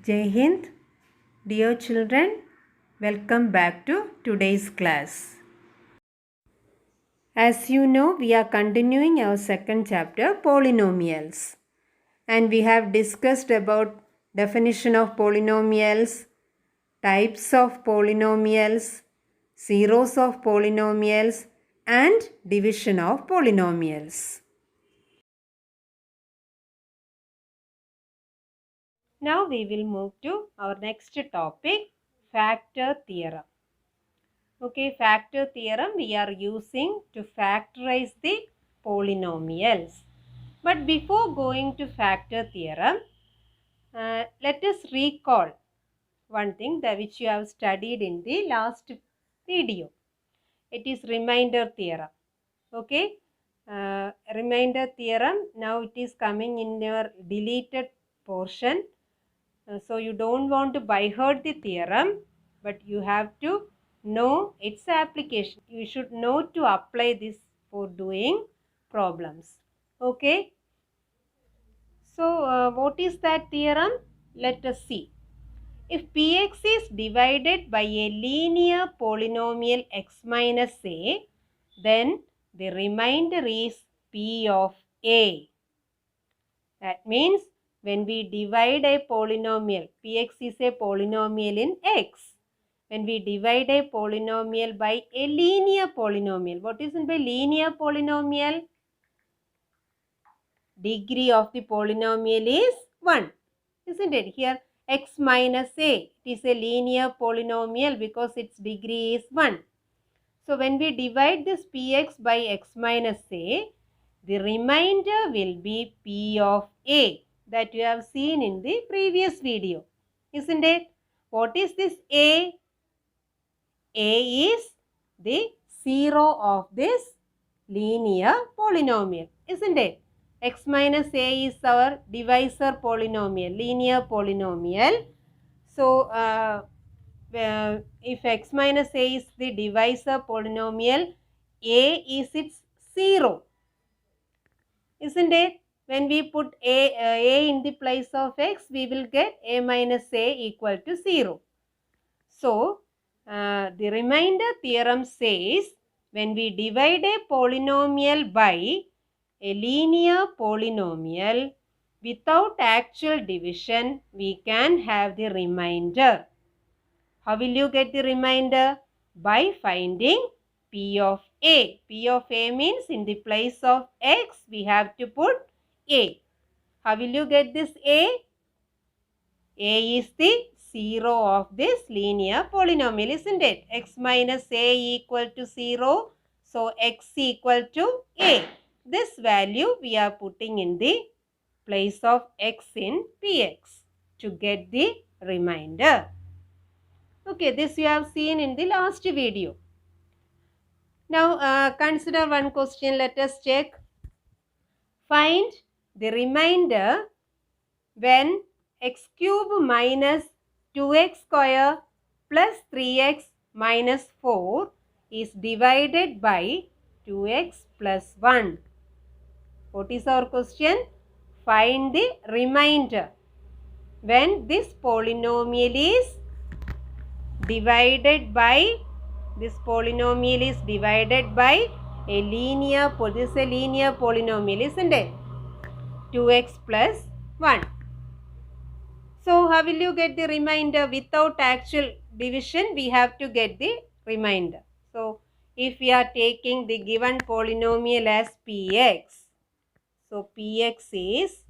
Jai Hind, dear children, welcome back to today's class. As you know, we are continuing our second chapter, polynomials. And we have discussed about definition of polynomials, types of polynomials, zeros of polynomials, and division of polynomials. Now we will move to our next topic, factor theorem. Okay, factor theorem we are using to factorize the polynomials. But before going to factor theorem, let us recall one thing that which you have studied in the last video. It is remainder theorem. Okay, remainder theorem, now it is coming in your deleted portion. So you don't want to by heart the theorem, but you have to know its application. You should know to apply this for doing problems. Okay. So what is that theorem? Let us see. If Px is divided by a linear polynomial x minus a, then the remainder is P of a. That means when we divide a polynomial, Px is a polynomial in x. When we divide a polynomial by a linear polynomial, what is meant by linear polynomial? Degree of the polynomial is 1. Isn't it? Here x minus a, it is a linear polynomial because its degree is 1. So when we divide this Px by x minus a, the remainder will be P of a that you have seen in the previous video. Isn't it? What is this a? A is the zero of this linear polynomial. Isn't it? X minus a is our divisor polynomial, linear polynomial. So, if x minus a is the divisor polynomial, a is its zero. Isn't it? When we put a in the place of x, we will get a minus a equal to 0. So, the remainder theorem says when we divide a polynomial by a linear polynomial without actual division, we can have the remainder. How will you get the remainder? By finding P of a. P of a means in the place of x, we have to put a. How will you get this a? A is the zero of this linear polynomial, isn't it? X minus a equal to 0. So, x equal to a. This value we are putting in the place of x in Px to get the remainder. Okay, this you have seen in the last video. Now, consider one question. Let us check. Find the remainder when x cube minus 2x square plus 3x minus 4 is divided by 2x plus 1. What is our question? Find the remainder when this polynomial is divided by, this polynomial is divided by a linear, this is a linear polynomial, isn't it? 2x plus 1. So, how will you get the remainder? Without actual division, we have to get the remainder. So, if we are taking the given polynomial as Px, so Px is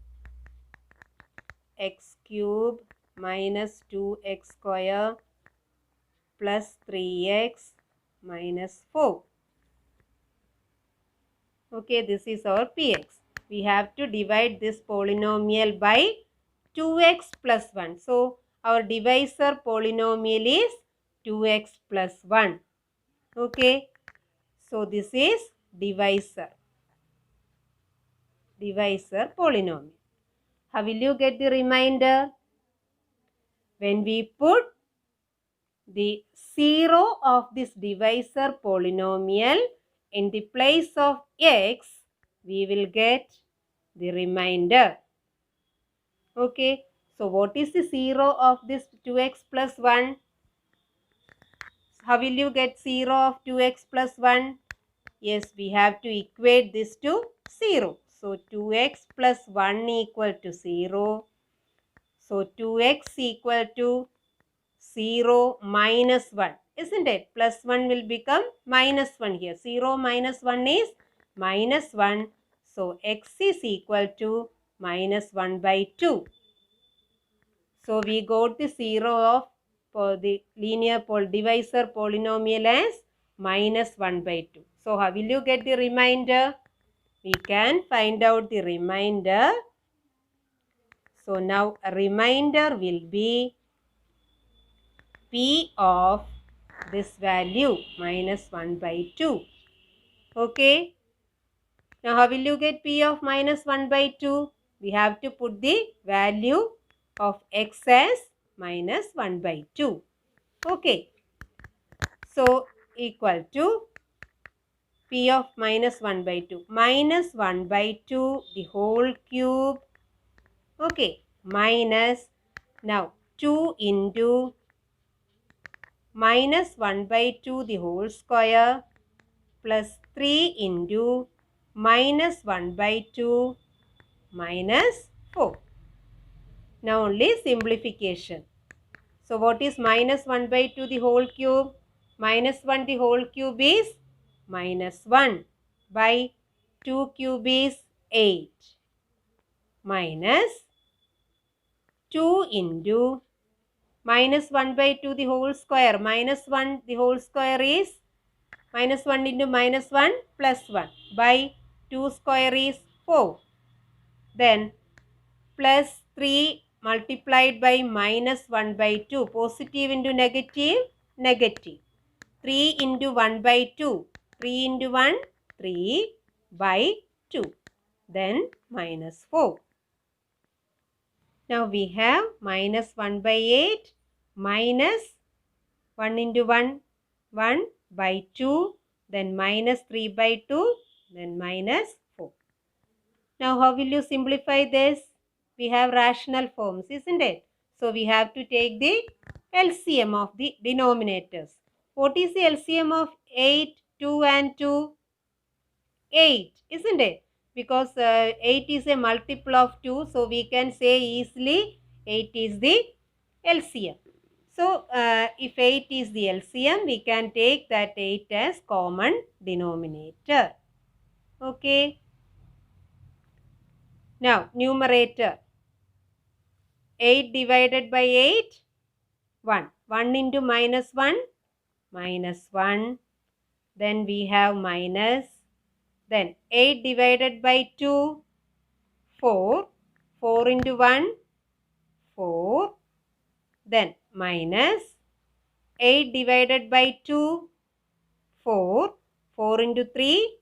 x cube minus 2x square plus 3x minus 4. Okay, this is our Px. We have to divide this polynomial by 2x plus 1. So, our divisor polynomial is 2x plus 1. Okay. So, this is divisor polynomial. How will you get the remainder? When we put the 0 of this divisor polynomial in the place of x, we will get the remainder. Okay. So what is the 0 of this 2x plus 1? How will you get 0 of 2x plus 1? Yes, we have to equate this to 0. So 2x plus 1 equal to 0. So 2x equal to 0 minus 1. Isn't it? Plus 1 will become minus 1 here. 0 minus 1 is minus 1. So x is equal to minus 1 by 2. So we got the 0 of the linear divisor polynomial as minus 1 by 2. So how will you get the remainder? We can find out the remainder. So now a remainder will be P of this value minus 1 by 2. Okay. Now how will you get P of minus 1 by 2? We have to put the value of x as minus 1 by 2. Okay. So equal to P of minus 1 by 2. Minus 1 by 2 the whole cube. Okay. Minus now 2 into minus 1 by 2 the whole square plus 3 into minus 1 by 2 minus 4. Now only simplification. So what is minus 1 by 2 the whole cube? Minus 1 the whole cube is minus 1 by 2 cube is 8 minus 2 into minus 1 by 2 the whole square. Minus 1 the whole square is minus 1 into minus 1 plus 1 by 2 square is 4. Then plus 3 multiplied by minus 1 by 2. Positive into negative, negative. 3 into 1 by 2. 3 into 1, 3 by 2. Then minus 4. Now we have minus 1 by 8 minus 1 into 1, 1 by 2. Then minus 3 by 2. Then minus 4. Now how will you simplify this? We have rational forms, isn't it? So we have to take the LCM of the denominators. What is the LCM of 8, 2 and 2? 8, isn't it? Because 8 is a multiple of 2. So we can say easily 8 is the LCM. So if 8 is the LCM, we can take that 8 as common denominator. Okay. Now numerator. 8 divided by 8, 1. 1 into minus 1, minus 1. Then we have minus. Then 8 divided by 2, 4. 4 into 1, 4. Then minus. 8 divided by 2, 4. 4 into 3,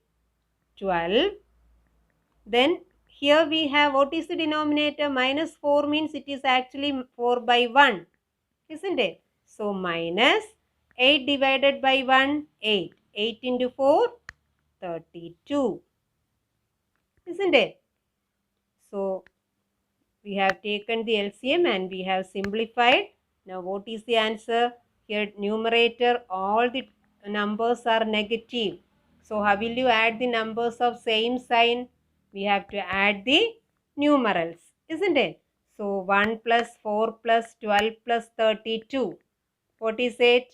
12. Then here we have, what is the denominator? Minus 4 means it is actually 4 by 1. Isn't it? So minus 8 divided by 1, 8. 8 into 4, 32. Isn't it? So we have taken the LCM and we have simplified. Now what is the answer? Here numerator, all the numbers are negative. So how will you add the numbers of same sign? We have to add the numerals. Isn't it? So 1 plus 4 plus 12 plus 32. What is it?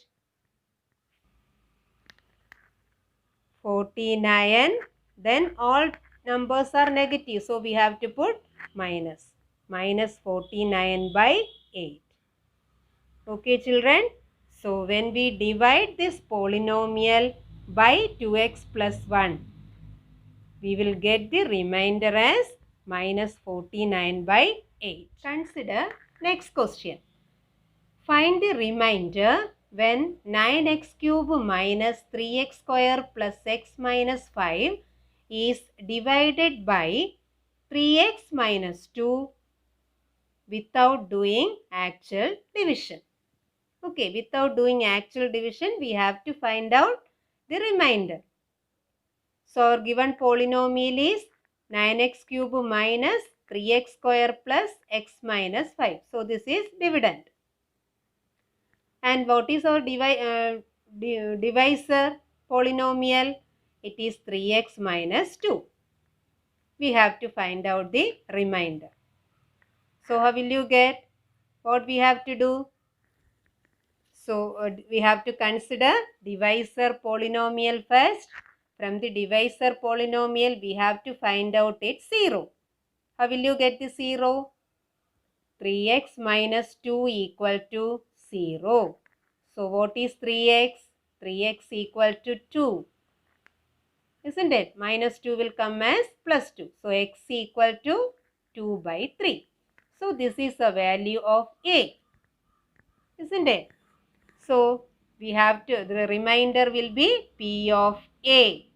49. Then all numbers are negative. So we have to put minus. Minus 49 by 8. Okay children. So when we divide this polynomial by 2x plus 1, we will get the remainder as minus 49 by 8. Consider next question. Find the remainder when 9x cube minus 3x square plus x minus 5 is divided by 3x minus 2 without doing actual division. Okay, without doing actual division, we have to find out the remainder. So our given polynomial is 9x cube minus 3x square plus x minus 5. So this is dividend. And what is our divisor polynomial? It is 3x minus 2. We have to find out the remainder. So how will you get? What we have to do? So we have to consider divisor polynomial first. From the divisor polynomial, we have to find out its 0. How will you get the 0? 3x minus 2 equal to 0. So what is 3x? 3x equal to 2. Isn't it? Minus 2 will come as plus 2. So x equal to 2 by 3. So this is the value of a. Isn't it? So we have to, the remainder will be P of A.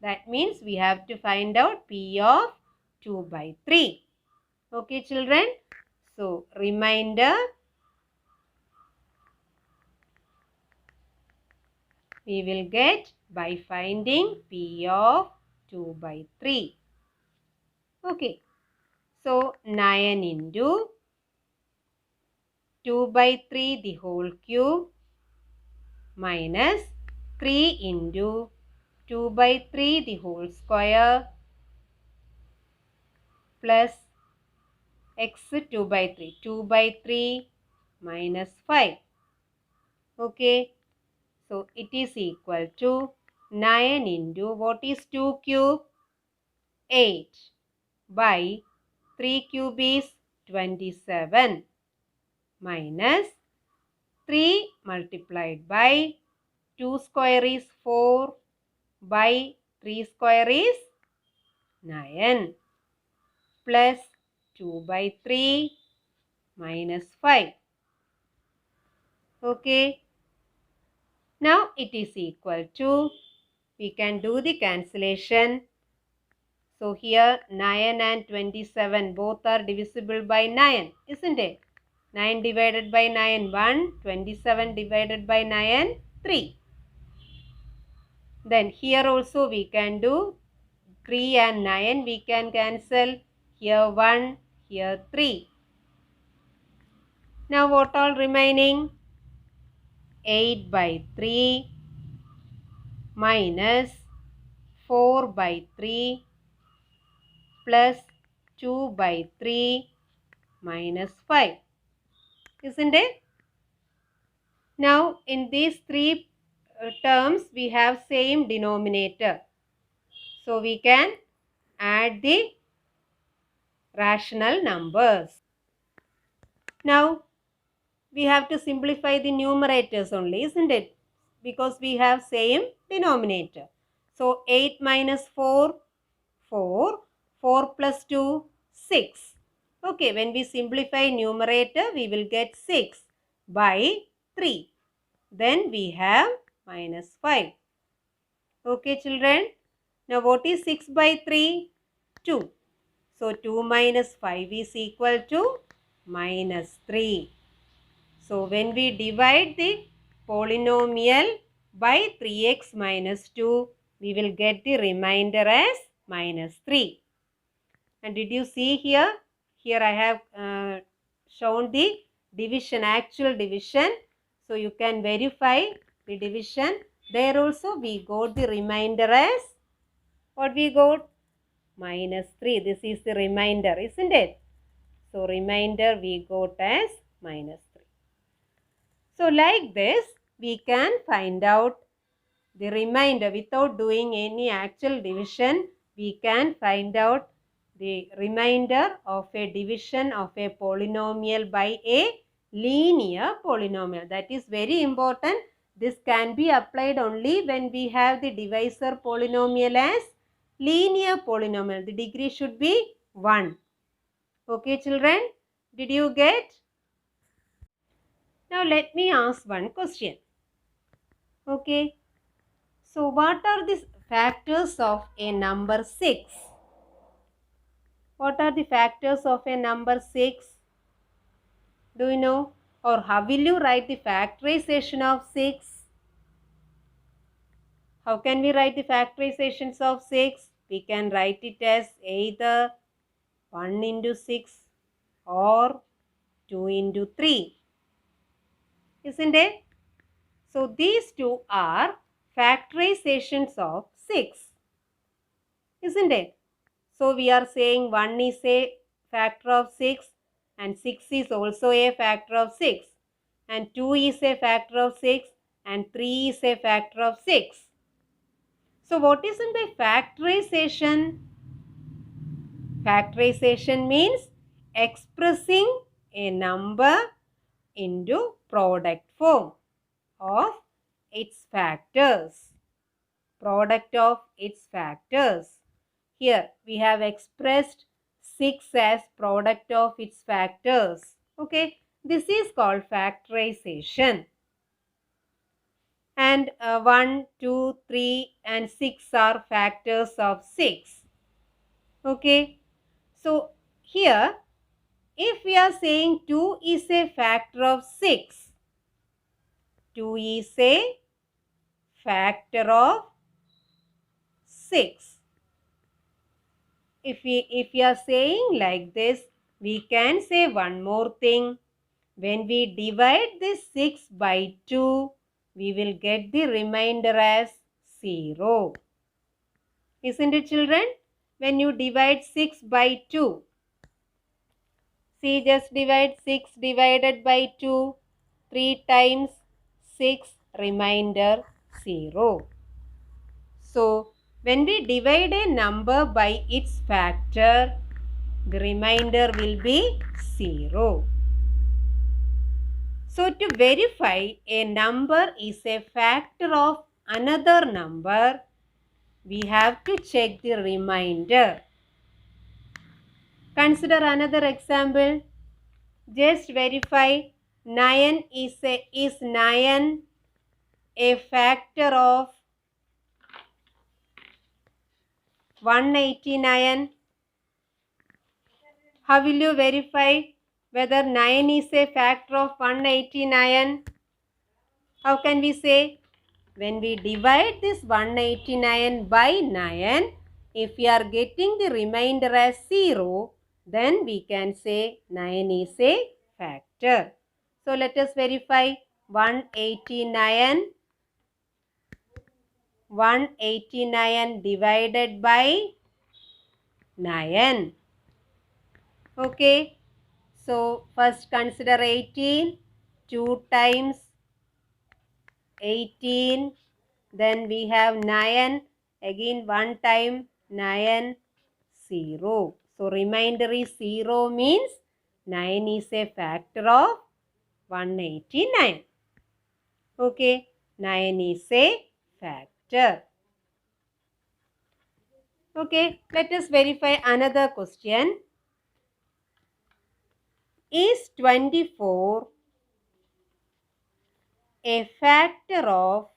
That means we have to find out P of 2 by 3. Okay, children. So remainder we will get by finding P of 2 by 3. Okay. So 9 into 2 by 3 the whole cube minus 3 into 2 by 3 the whole square plus x 2 by 3. 2 by 3 minus 5. Okay. So it is equal to 9 into what is 2 cube? 8 by 3 cube is 27 minus 3 multiplied by 2 square is 4 by 3 square is 9 plus 2 by 3 minus 5. Okay. Now it is equal to, we can do the cancellation. So here 9 and 27 both are divisible by 9, isn't it? 9 divided by 9, 1. 27 divided by 9, 3. Then here also we can do 3 and 9 we can cancel. Here 1, here 3. Now what all remaining? 8 by 3 minus 4 by 3 plus 2 by 3 minus 5. Isn't it? Now in these three terms we have same denominator. So we can add the rational numbers. Now we have to simplify the numerators only, isn't it? Because we have same denominator. So 8 minus 4, 4. 4 plus 2, 6. Okay, when we simplify numerator, we will get 6 by 3. Then we have minus 5. Okay, children. Now what is 6 by 3? 2. So 2 minus 5 is equal to minus 3. So when we divide the polynomial by 3x minus 2, we will get the remainder as minus 3. And did you see here? Here I have shown the division, actual division. So you can verify the division. There also we got the remainder as, what we got? Minus 3. This is the remainder, isn't it? So remainder we got as minus 3. So like this, we can find out the remainder without doing any actual division. We can find out the remainder of a division of a polynomial by a linear polynomial. That is very important. This can be applied only when we have the divisor polynomial as linear polynomial. The degree should be 1. Okay, children? Did you get? Now let me ask one question. Okay. So what are the factors of a number 6? What are the factors of a number 6? Do you know? Or how will you write the factorization of 6? How can we write the factorizations of 6? We can write it as either 1 into 6 or 2 into 3. Isn't it? So these two are factorizations of 6. Isn't it? So we are saying 1 is a factor of 6 and 6 is also a factor of 6 and 2 is a factor of 6 and 3 is a factor of 6. So what is in by factorization? Factorization means expressing a number into product form of its factors. Product of its factors. Here we have expressed 6 as product of its factors. Okay, this is called factorization. And 1, 2, 3 and 6 are factors of 6. Okay, so here if we are saying 2 is a factor of 6, 2 is a factor of 6. If we are saying like this, we can say one more thing. When we divide this 6 by 2, we will get the remainder as 0. Isn't it, children? When you divide 6 by 2, see, just divide 6 divided by 2, 3 times 6, remainder 0. So, when we divide a number by its factor, the remainder will be 0. So, to verify a number is a factor of another number, we have to check the remainder. Consider another example. Just verify 9 is 9 a factor of 189. How will you verify whether 9 is a factor of 189? How can we say? When we divide this 189 by 9, if we are getting the remainder as 0, then we can say 9 is a factor. So let us verify 189 divided by 9. Okay. So first consider 18. 2 times 18. Then we have 9. Again 1 time 9. 0. So remainder is 0 means 9 is a factor of 189. Okay. 9 is a factor. Okay. Let us verify another question. Is 24 a factor of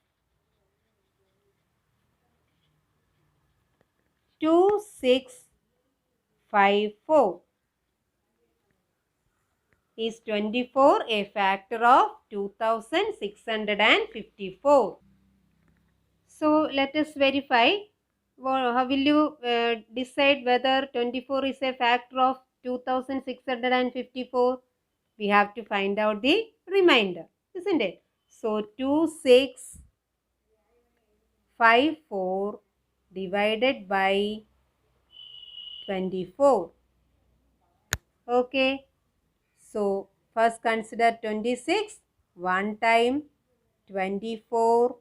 2654? Is 24 a factor of 2654? So let us verify. Well, how will you decide whether 24 is a factor of 2654? We have to find out the remainder, isn't it? So 2654 divided by 24. Okay. So first consider 26. 1 time 24.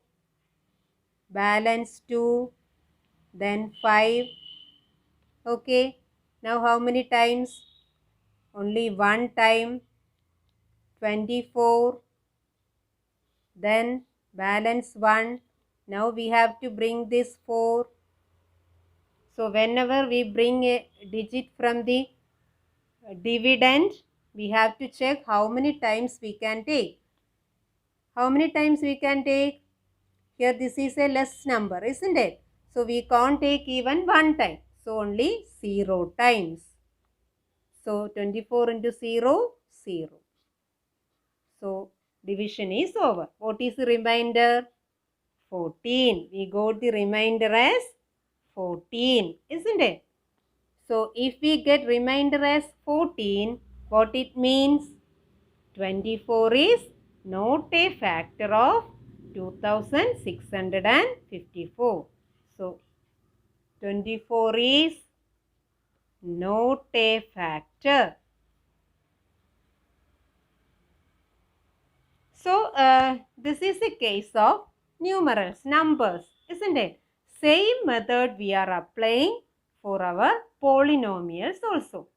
Balance 2. Then 5. Okay. Now how many times? Only 1 time 24. Then balance 1. Now we have to bring this 4. So whenever we bring a digit from the dividend, we have to check how many times we can take. How many times we can take? Here this is a less number, isn't it? So we can't take even 1 time. So only 0 times. So 24 into 0, 0. So division is over. What is the remainder? 14. We got the remainder as 14, isn't it? So if we get remainder as 14, what it means? 24 is not a factor of 2654. So 24 is not a factor. So this is a case of numerals, numbers, isn't it? Same method we are applying for our polynomials also.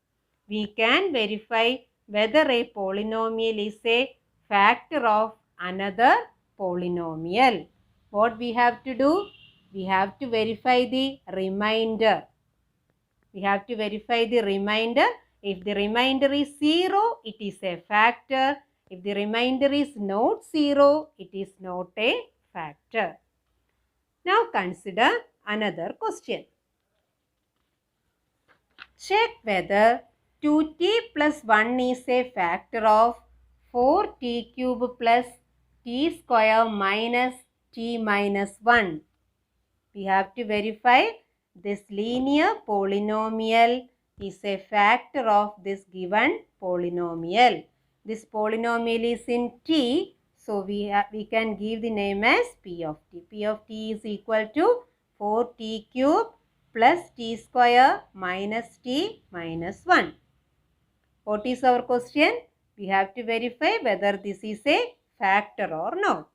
We can verify whether a polynomial is a factor of another polynomial. What we have to do? We have to verify the remainder. We have to verify the remainder. If the remainder is 0, it is a factor. If the remainder is not 0, it is not a factor. Now consider another question. Check whether 2t plus 1 is a factor of 4t cube plus t square minus t minus 1. We have to verify this linear polynomial is a factor of this given polynomial. This polynomial is in t, so we can give the name as p of t. P of t is equal to 4t cube plus t square minus t minus 1. What is our question? We have to verify whether this is a factor or not.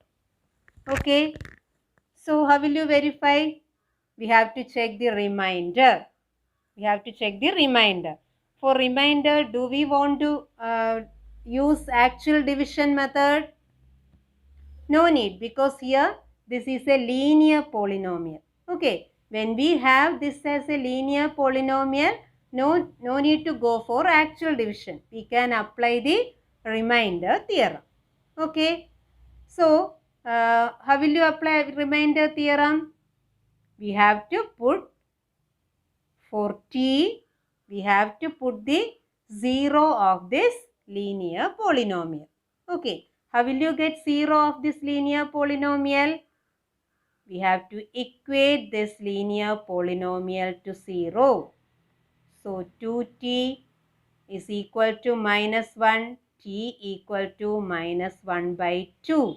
Okay. So how will you verify? We have to check the remainder. We have to check the remainder. For remainder, do we want to use actual division method? No need, because here this is a linear polynomial. Okay, when we have this as a linear polynomial, no need to go for actual division. We can apply the remainder theorem. Okay, so how will you apply remainder theorem? We have to put for t, we have to put the 0 of this linear polynomial. Okay, how will you get 0 of this linear polynomial? We have to equate this linear polynomial to 0. So 2t is equal to minus 1, t equal to minus 1 by 2.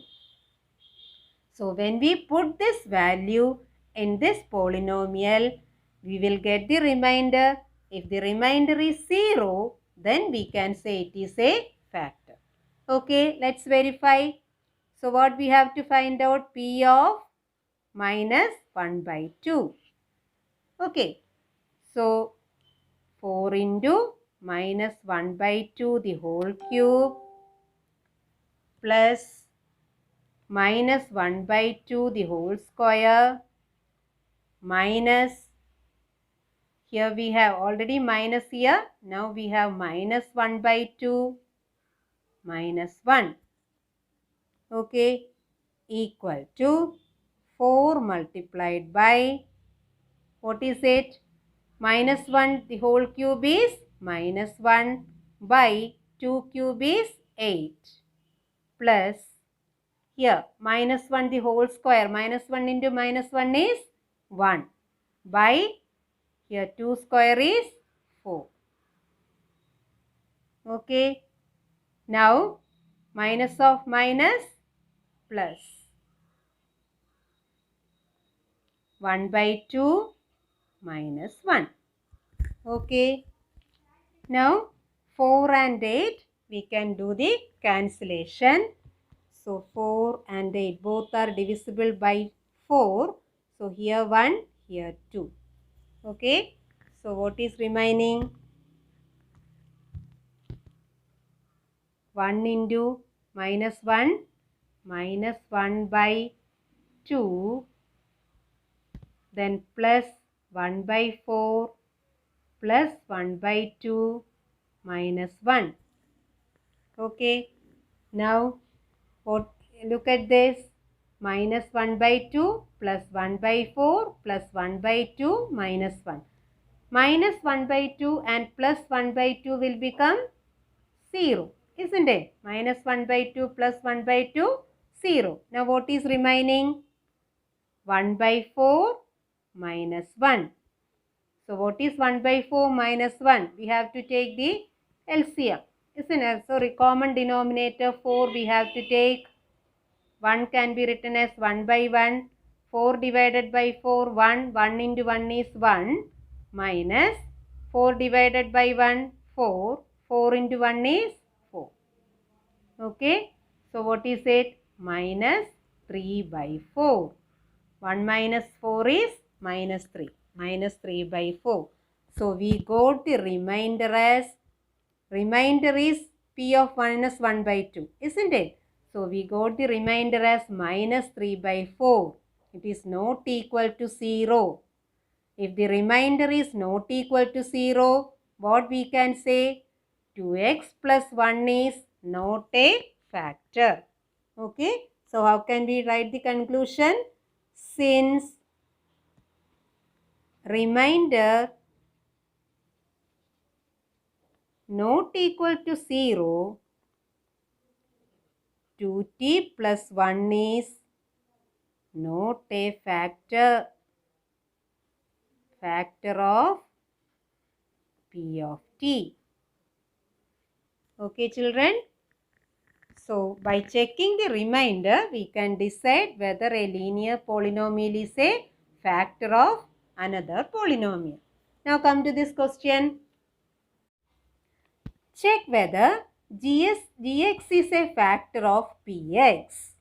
So when we put this value in this polynomial, we will get the remainder. If the remainder is 0, then we can say it is a factor. Okay, let's verify. So what we have to find out? P of minus 1 by 2. Okay, so 4 into minus 1 by 2 the whole cube plus minus 1 by 2 the whole square minus, here we have already minus here, now we have minus 1 by 2 minus 1, okay, equal to 4 multiplied by, what is it? Minus 1 the whole cube is minus 1 by 2 cube is 8 plus, here minus 1 the whole square, minus 1 into minus 1 is 1 by, here 2 square is 4. Okay. Now minus of minus plus 1 by 2 minus 1. Okay. Now 4 and 8 we can do the cancellation. So 4 and 8 both are divisible by 4. So here 1, here 2. Okay. So what is remaining? 1 into minus 1 minus 1 by 2, then plus 1 by 4 plus 1 by 2 minus 1. Okay. Now look at this. Minus 1 by 2 plus 1 by 4 plus 1 by 2 minus 1. Minus 1 by 2 and plus 1 by 2 will become 0. Isn't it? Minus 1 by 2 plus 1 by 2, 0. Now what is remaining? 1 by 4 minus 1. So what is 1 by 4 minus 1? We have to take the LCM, isn't it? So common denominator 4 we have to take. 1 can be written as 1 by 1. 4 divided by 4, 1. 1 into 1 is 1 minus 4 divided by 1, 4. 4 into 1 is 4. Okay. So what is it? Minus 3 by 4. 1 minus 4 is minus 3. Minus 3 by 4. So we got the remainder as, remainder is P of minus 1 by 2, isn't it? So we got the remainder as minus 3 by 4. It is not equal to 0. If the remainder is not equal to 0, what we can say? 2x plus 1 is not a factor. Okay. So how can we write the conclusion? Since remainder not equal to 0, 2t plus 1 is not a factor of P of t. Okay, children. So by checking the remainder, we can decide whether a linear polynomial is a factor of another polynomial. Now come to this question. Check whether gx is a factor of px.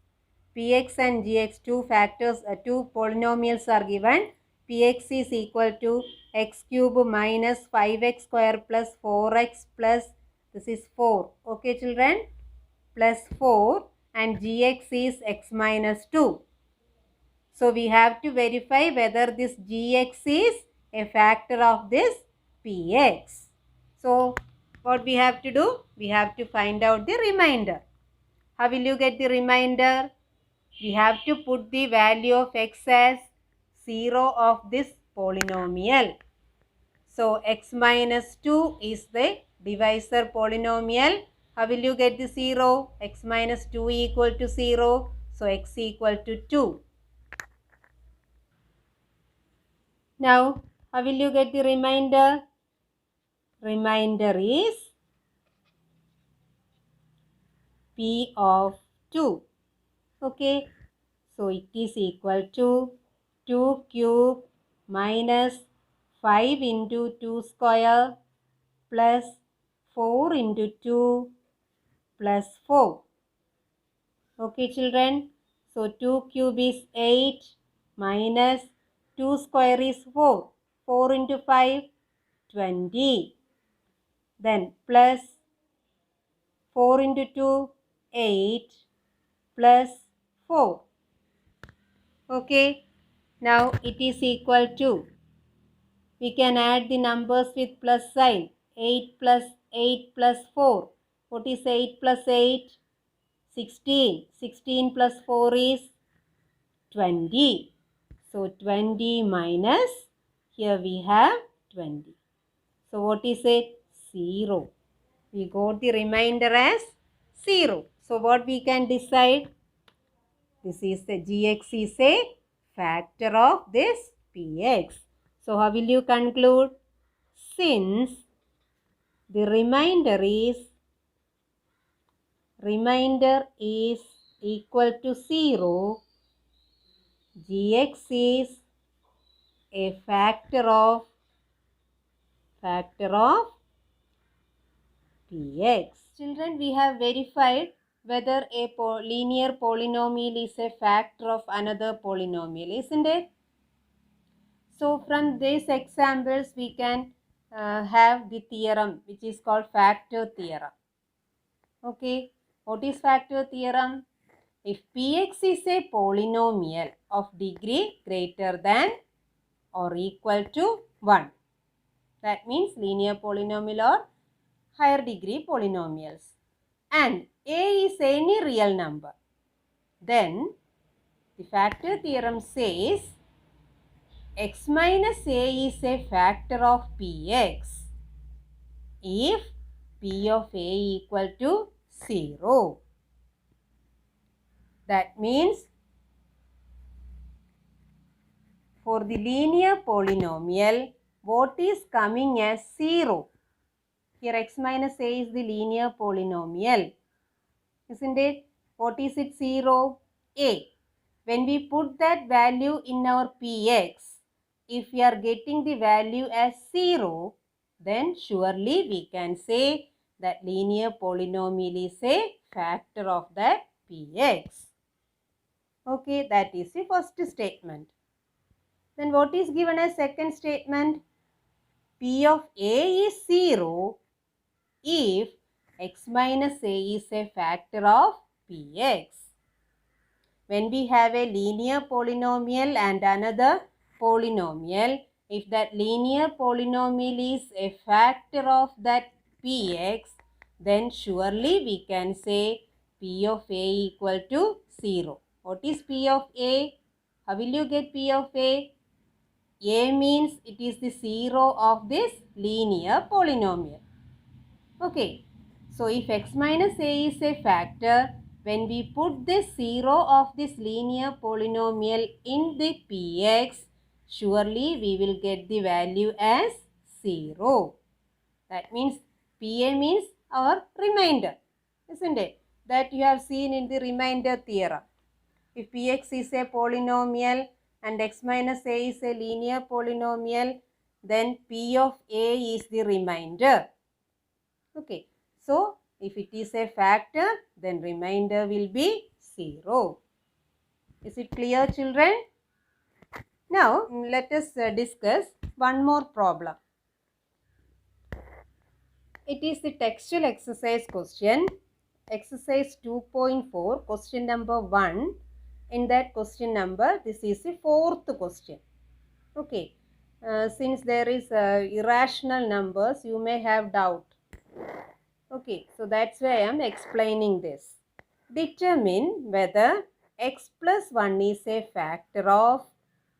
Px and gx, two polynomials are given. Px is equal to x cube minus 5x square plus 4x plus, this is 4. Okay, children? Plus 4, and gx is x minus 2. So we have to verify whether this gx is a factor of this px. So what we have to do? We have to find out the remainder. How will you get the remainder? We have to put the value of x as 0 of this polynomial. So x minus 2 is the divisor polynomial. How will you get the 0? X minus 2 equal to 0. So x equal to 2. Now, how will you get the remainder? Remainder is P of 2. Okay. So it is equal to 2 cube minus 5 into 2 square plus 4 into 2 plus 4. Okay, children. So 2 cube is 8 minus 2 square is 4. 4 into 5, 20. Then plus 4 into 2, 8 plus 4. Okay. Now it is equal to, we can add the numbers with plus sign. 8 plus 8 plus 4. What is 8 plus 8? 16. 16 plus 4 is 20. So 20 minus, here we have 20. So what is it? 0. We got the remainder as 0. So what we can decide? This is the gx is a factor of this px. So how will you conclude? Since the remainder is equal to 0, gx is a factor of px. Children, we have verified whether a linear polynomial is a factor of another polynomial, isn't it? So from these examples, we can have the theorem which is called factor theorem. Okay, what is factor theorem? If px is a polynomial of degree greater than or equal to 1, that means linear polynomial or higher degree polynomials, and a is any real number, then the factor theorem says x minus a is a factor of px if p of a equal to 0. That means for the linear polynomial, what is coming as 0? Here x minus a is the linear polynomial. Isn't it? What is it 0? A. When we put that value in our px, if we are getting the value as 0, then surely we can say that linear polynomial is a factor of that px. Okay, that is the first statement. Then what is given as second statement? P of A is 0 if x minus a is a factor of px. When we have a linear polynomial and another polynomial, if that linear polynomial is a factor of that px, then surely we can say P of A equal to 0. What is P of A? How will you get P of A? A means it is the 0 of this linear polynomial. Okay, so if x minus a is a factor, when we put this 0 of this linear polynomial in the px, surely we will get the value as 0. That means PA means our remainder, isn't it? That you have seen in the remainder theorem. If px is a polynomial and x minus a is a linear polynomial, then P of A is the remainder. Okay, so if it is a factor, then remainder will be 0. Is it clear, children? Now, let us discuss one more problem. It is the textual exercise question, exercise 2.4, question number 1. In that question number, this is the fourth question. Okay, since there is irrational numbers, you may have doubt. Okay, so that's why I am explaining this. Determine whether x plus 1 is a factor of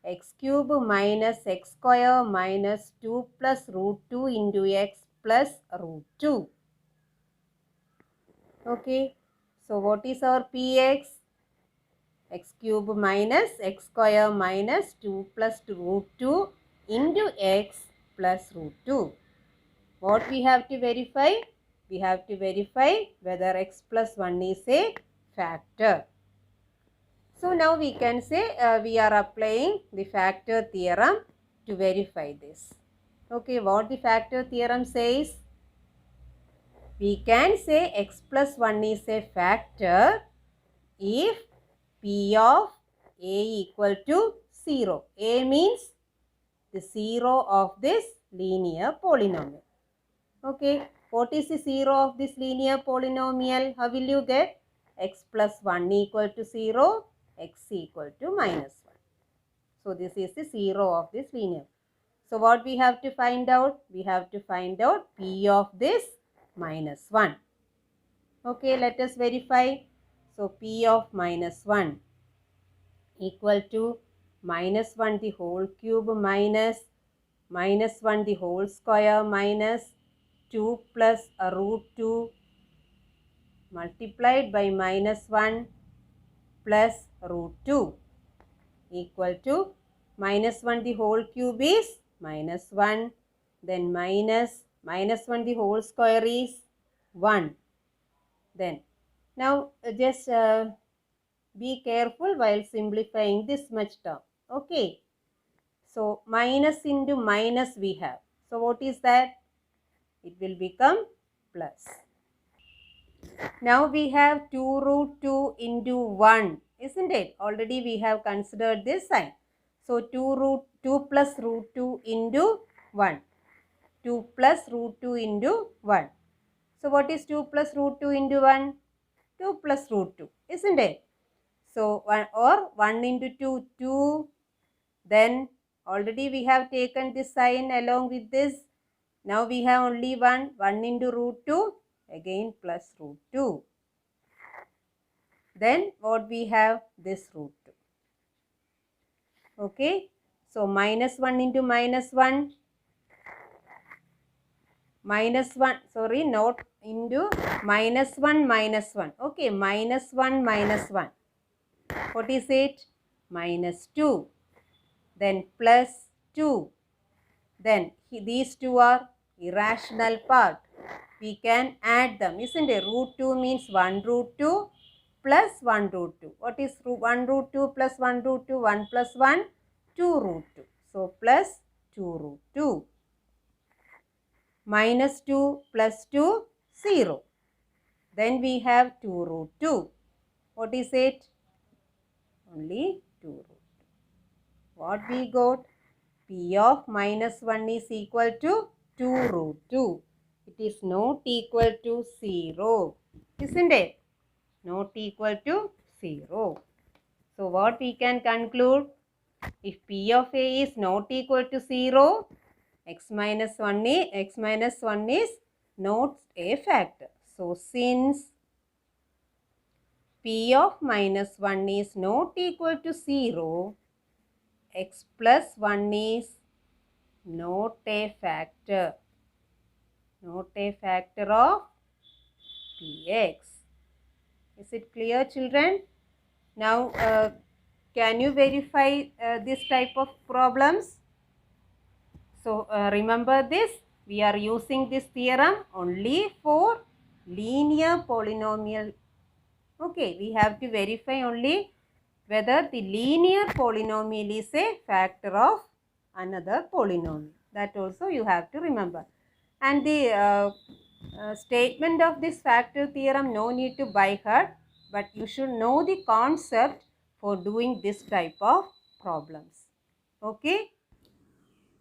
x cube minus x square minus 2 plus root 2 into x plus root 2. Okay, so what is our px? X cube minus x square minus 2 plus root 2 into x plus root 2. What we have to verify? We have to verify whether x plus 1 is a factor. So now we can say we are applying the factor theorem to verify this. Okay, what the factor theorem says? We can say x plus 1 is a factor if P of A equal to 0. A means the 0 of this linear polynomial. Okay, what is the 0 of this linear polynomial? How will you get? X plus 1 equal to 0, x equal to minus 1. So, this is the 0 of this linear. So, what we have to find out? We have to find out P of this minus 1. Okay, let us verify. So, P of minus 1 equal to minus 1 the whole cube minus 1 the whole square minus 2 plus a root 2 multiplied by minus 1 plus root 2 equal to minus 1 the whole cube is minus 1, then minus 1 the whole square is 1. Then now just be careful while simplifying this much term. Okay, so minus into minus we have. So what is that? It will become plus. Now we have 2 root 2 into 1, isn't it? Already we have considered this sign. So 2 plus root 2 into 1. 2 plus root 2 into 1. So what is 2 plus root 2 into 1? 2 plus root 2, isn't it? So 1 into 2, 2. Then already we have taken this sign along with this. Now we have only 1 into root 2, again plus root 2. Then what we have? This root 2. Okay. So minus 1 into minus 1. Minus 1, sorry, not into minus 1 minus 1. Okay, minus 1 minus 1. What is it? Minus 2. Then plus 2. Then these two are irrational part. We can add them, isn't it? Root 2 means 1 root 2 plus 1 root 2. What is 1 root 2 plus 1 root 2? 1 plus 1, 2 root 2. So plus 2 root 2. Minus 2 plus 2, 0. Then we have 2 root 2. What is it? Only 2 root 2. What we got? P of minus 1 is equal to 2 root 2. It is not equal to 0. Isn't it? Not equal to 0. So what we can conclude? If P of A is not equal to 0, x minus 1 is not a factor. So since P of minus 1 is not equal to 0, x plus 1 is not a factor. Not a factor of Px. Is it clear, children? Now, can you verify this type of problems? So, remember this. We are using this theorem only for linear polynomial. Okay, we have to verify only whether the linear polynomial is a factor of another polynomial. That also you have to remember. And the statement of this factor theorem, no need to by heart, but you should know the concept for doing this type of problems. Okay.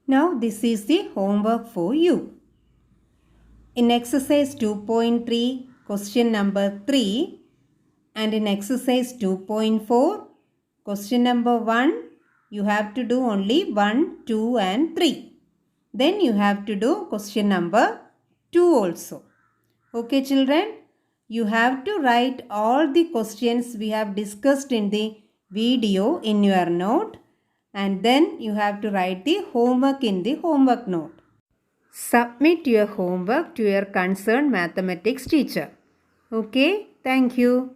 Now this is the homework for you. In exercise 2.3, question number 3, and in exercise 2.4, question number 1, you have to do only 1, 2 and 3. Then you have to do question number 2 also. Okay, children, you have to write all the questions we have discussed in the video in your note, and then you have to write the homework in the homework note. Submit your homework to your concerned mathematics teacher. Okay, thank you.